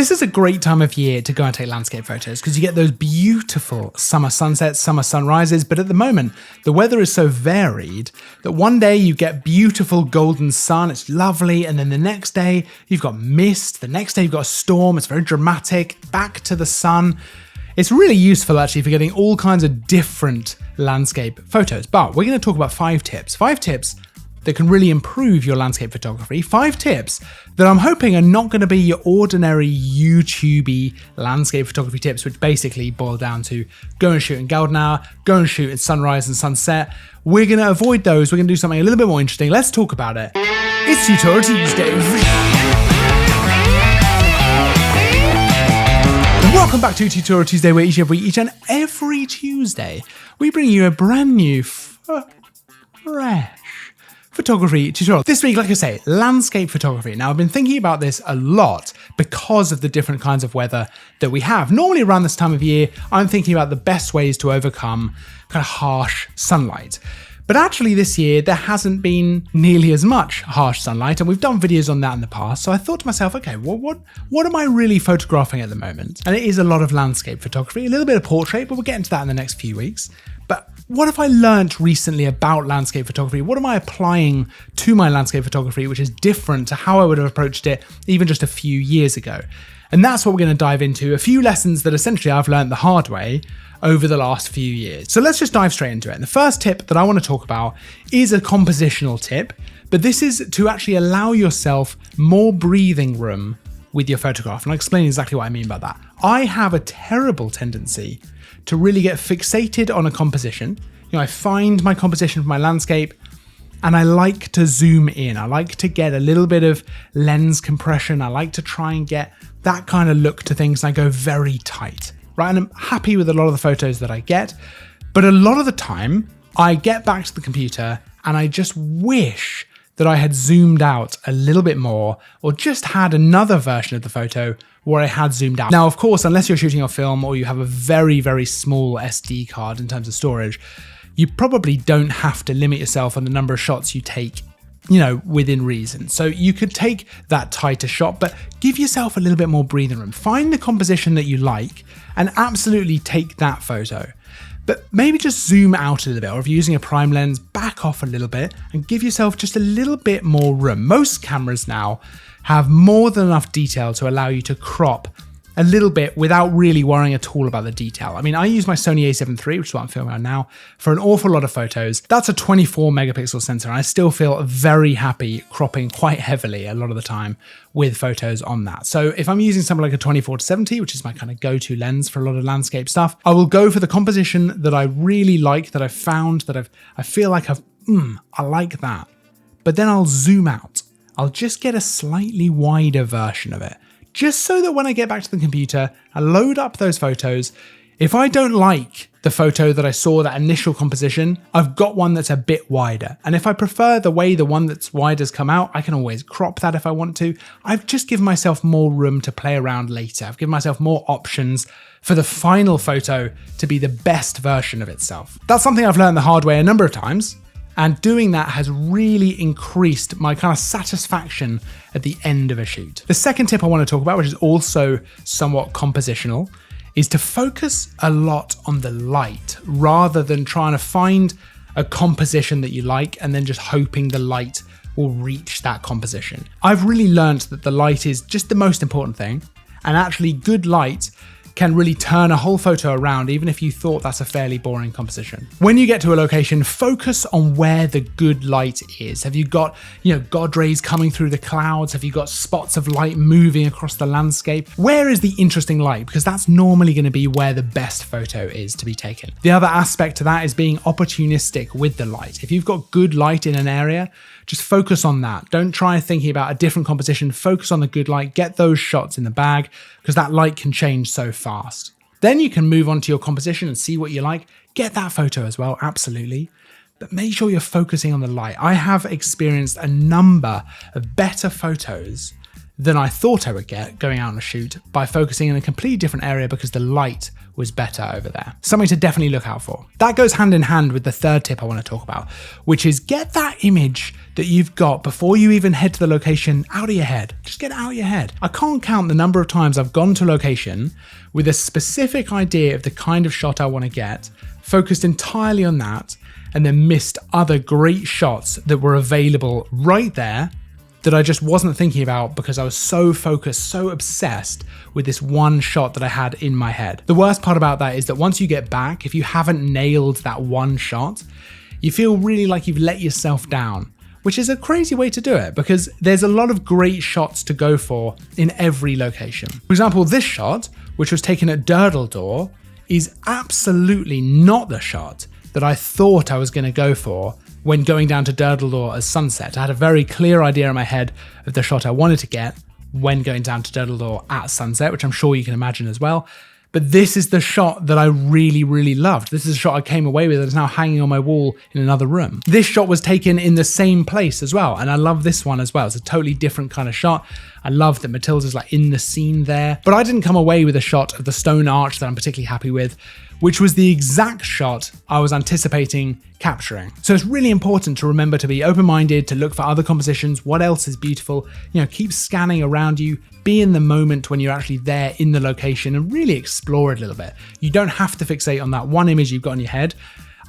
This is a great time of year to go and take landscape photos because you get those beautiful summer sunsets, summer sunrises, but at the moment, the weather is so varied that one day you get beautiful golden sun, it's lovely, and then the next day you've got mist, the next day you've got a storm, it's very dramatic, back to the sun. It's really useful actually for getting all kinds of different landscape photos, but we're going to talk about 5 tips that can really improve your landscape photography. 5 tips that I'm hoping are not going to be your ordinary YouTubey landscape photography tips, which basically boil down to go and shoot in golden hour, go and shoot at sunrise and sunset. We're going to avoid those. We're going to do something a little bit more interesting. Let's talk about it. It's Tutorial Tuesday. Welcome back to Tutorial Tuesday, where each and every Tuesday we bring you a brand new fresh photography tutorial. This week, like I say, landscape photography. Now, I've been thinking about this a lot because of the different kinds of weather that we have. Normally around this time of year, I'm thinking about the best ways to overcome kind of harsh sunlight. But actually this year, there hasn't been nearly as much harsh sunlight, and we've done videos on that in the past. So I thought to myself, okay, well, what am I really photographing at the moment? And it is a lot of landscape photography, a little bit of portrait, but we'll get into that in the next few weeks. But what have I learnt recently about landscape photography? What am I applying to my landscape photography, which is different to how I would have approached it even just a few years ago? And that's what we're going to dive into, a few lessons that essentially I've learned the hard way over the last few years. So let's just dive straight into it. And the first tip that I want to talk about is a compositional tip, but this is to actually allow yourself more breathing room with your photograph. And I'll explain exactly what I mean by that. I have a terrible tendency to really get fixated on a composition. You know, I find my composition for my landscape and I like to zoom in. I like to get a little bit of lens compression. I like to try and get that kind of look to things, and I go very tight, right? And I'm happy with a lot of the photos that I get, but a lot of the time I get back to the computer and I just wish that I had zoomed out a little bit more, or just had another version of the photo where I had zoomed out. Now, of course, unless you're shooting on film or you have a very, very small SD card in terms of storage, you probably don't have to limit yourself on the number of shots you take, you know, within reason. So you could take that tighter shot, but give yourself a little bit more breathing room. Find the composition that you like and absolutely take that photo. But maybe just zoom out a little bit, or if you're using a prime lens, back off a little bit and give yourself just a little bit more room. Most cameras now have more than enough detail to allow you to crop a little bit without really worrying at all about the detail. I mean, I use my Sony a7 III, which is what I'm filming on now, for an awful lot of photos. That's a 24 megapixel sensor, and I still feel very happy cropping quite heavily a lot of the time with photos on that. So if I'm using something like a 24-70, which is my kind of go-to lens for a lot of landscape stuff, I will go for the composition that I really like, that I've found, that I feel like I like that. But then I'll zoom out. I'll just get a slightly wider version of it, just so that when I get back to the computer, I load up those photos. If I don't like the photo that I saw, that initial composition, I've got one that's a bit wider. And if I prefer the way the one that's wide has come out, I can always crop that if I want to. I've just given myself more room to play around later. I've given myself more options for the final photo to be the best version of itself. That's something I've learned the hard way a number of times. And doing that has really increased my kind of satisfaction at the end of a shoot. The second tip I want to talk about, which is also somewhat compositional, is to focus a lot on the light rather than trying to find a composition that you like and then just hoping the light will reach that composition. I've really learned that the light is just the most important thing, and actually good light can really turn a whole photo around, even if you thought that's a fairly boring composition. When you get to a location, focus on where the good light is. Have you got, God rays coming through the clouds? Have you got spots of light moving across the landscape? Where is the interesting light? Because that's normally going to be where the best photo is to be taken. The other aspect to that is being opportunistic with the light. If you've got good light in an area, just focus on that. Don't try thinking about a different composition. Focus on the good light. Get those shots in the bag, because that light can change so fast. Then you can move on to your composition and see what you like. Get that photo as well, absolutely. But make sure you're focusing on the light. I have experienced a number of better photos than I thought I would get going out on a shoot by focusing in a completely different area, because the light was better over there. Something to definitely look out for. That goes hand in hand with the third tip I want to talk about, which is get that image that you've got before you even head to the location out of your head. Just get it out of your head. I can't count the number of times I've gone to a location with a specific idea of the kind of shot I want to get, focused entirely on that, and then missed other great shots that were available right there that I just wasn't thinking about because I was so focused, so obsessed with this one shot that I had in my head. The worst part about that is that once you get back, if you haven't nailed that one shot, you feel really like you've let yourself down, which is a crazy way to do it because there's a lot of great shots to go for in every location. For example, this shot, which was taken at Durdledor, is absolutely not the shot that I thought I was going to go for when going down to Durdledor as sunset. I had a very clear idea in my head of the shot I wanted to get when going down to Durdledor at sunset, which I'm sure you can imagine as well. But this is the shot that I really, really loved. This is a shot I came away with that is now hanging on my wall in another room. This shot was taken in the same place as well, and I love this one as well. It's a totally different kind of shot. I love that Matilda's like in the scene there, but I didn't come away with a shot of the stone arch that I'm particularly happy with, which was the exact shot I was anticipating capturing. So it's really important to remember to be open-minded, to look for other compositions, what else is beautiful, keep scanning around you, be in the moment when you're actually there in the location and really explore it a little bit. You don't have to fixate on that one image you've got in your head.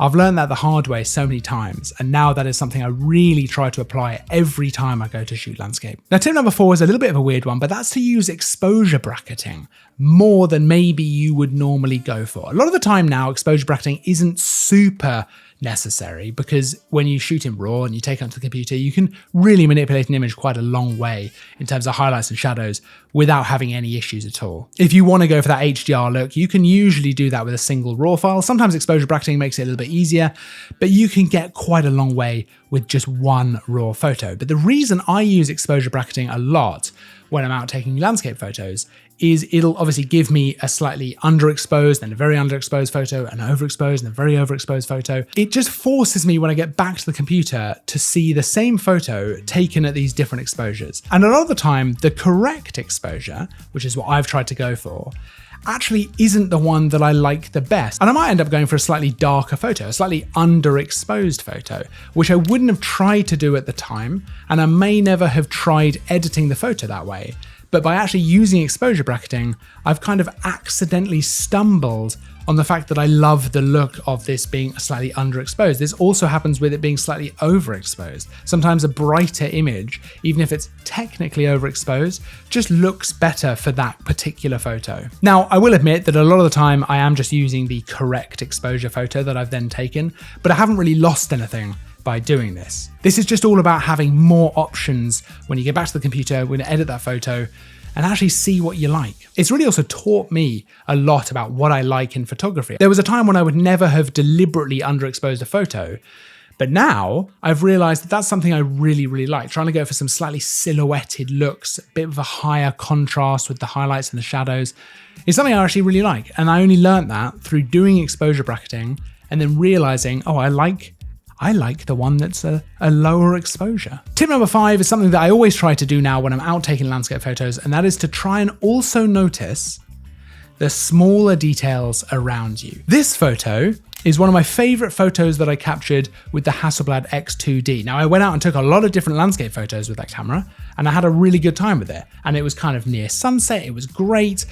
I've learned that the hard way so many times, and now that is something I really try to apply every time I go to shoot landscape. Now, tip number 4 is a little bit of a weird one, but that's to use exposure bracketing more than maybe you would normally go for. A lot of the time now, exposure bracketing isn't super necessary because when you shoot in RAW and you take it onto the computer, you can really manipulate an image quite a long way in terms of highlights and shadows without having any issues at all. If you want to go for that HDR look, you can usually do that with a single RAW file. Sometimes exposure bracketing makes it a little bit easier, but you can get quite a long way with just one RAW photo. But the reason I use exposure bracketing a lot when I'm out taking landscape photos is it'll obviously give me a slightly underexposed and a very underexposed photo, an overexposed and a very overexposed photo. It just forces me when I get back to the computer to see the same photo taken at these different exposures. And a lot of the time, the correct exposure, which is what I've tried to go for, actually isn't the one that I like the best. And I might end up going for a slightly darker photo, a slightly underexposed photo, which I wouldn't have tried to do at the time, and I may never have tried editing the photo that way. But by actually using exposure bracketing, I've kind of accidentally stumbled on the fact that I love the look of this being slightly underexposed. This also happens with it being slightly overexposed. Sometimes a brighter image, even if it's technically overexposed, just looks better for that particular photo. Now, I will admit that a lot of the time I am just using the correct exposure photo that I've then taken, but I haven't really lost anything by doing this. This is just all about having more options when you get back to the computer, when you edit that photo, and actually see what you like. It's really also taught me a lot about what I like in photography. There was a time when I would never have deliberately underexposed a photo, but now I've realized that that's something I really, really like. Trying to go for some slightly silhouetted looks, a bit of a higher contrast with the highlights and the shadows is something I actually really like. And I only learned that through doing exposure bracketing and then realizing, oh, I like the one that's a lower exposure. Tip number 5 is something that I always try to do now when I'm out taking landscape photos, and that is to try and also notice the smaller details around you. This photo is one of my favorite photos that I captured with the Hasselblad X2D. Now, I went out and took a lot of different landscape photos with that camera, and I had a really good time with it. And it was kind of near sunset, it was great.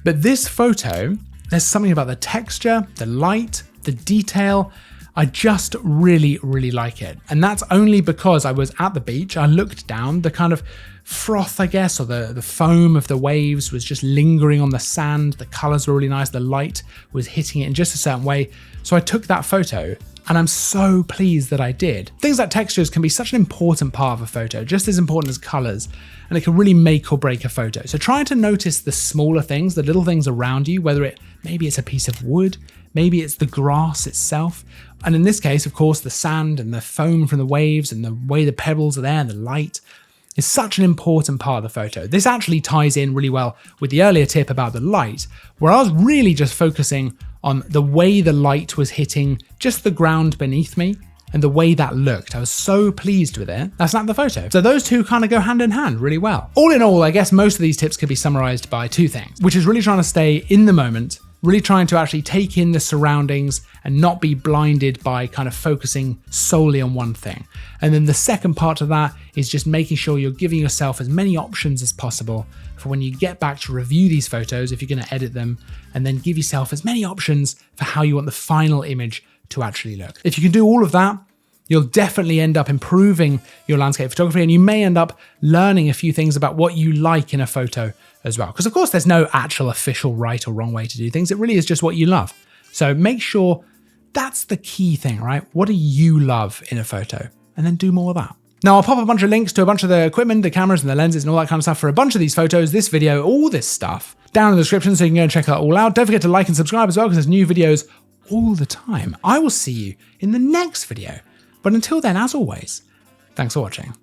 But this photo, there's something about the texture, the light, the detail, I just really, really like it. And that's only because I was at the beach, I looked down, the kind of froth, I guess, or the foam of the waves was just lingering on the sand, the colors were really nice, the light was hitting it in just a certain way. So I took that photo, and I'm so pleased that I did. Things like textures can be such an important part of a photo, just as important as colors, and it can really make or break a photo. So trying to notice the smaller things, the little things around you, whether maybe it's a piece of wood, maybe it's the grass itself. And in this case, of course, the sand and the foam from the waves and the way the pebbles are there and the light is such an important part of the photo. This actually ties in really well with the earlier tip about the light, where I was really just focusing on the way the light was hitting just the ground beneath me and the way that looked. I was so pleased with it, I snapped the photo. So those two kind of go hand in hand really well. All in all, I guess most of these tips could be summarized by two things, which is really trying to stay in the moment, really trying to actually take in the surroundings and not be blinded by kind of focusing solely on one thing. And then the second part of that is just making sure you're giving yourself as many options as possible for when you get back to review these photos, if you're going to edit them, and then give yourself as many options for how you want the final image to actually look. If you can do all of that, you'll definitely end up improving your landscape photography, and you may end up learning a few things about what you like in a photo as well. Because of course there's no actual official right or wrong way to do things. It really is just what you love. So make sure that's the key thing, right? What do you love in a photo? And then do more of that. Now I'll pop a bunch of links to a bunch of the equipment, the cameras and the lenses and all that kind of stuff for a bunch of these photos, this video, all this stuff down in the description so you can go and check that all out. Don't forget to like and subscribe as well because there's new videos all the time. I will see you in the next video. But until then, as always, thanks for watching.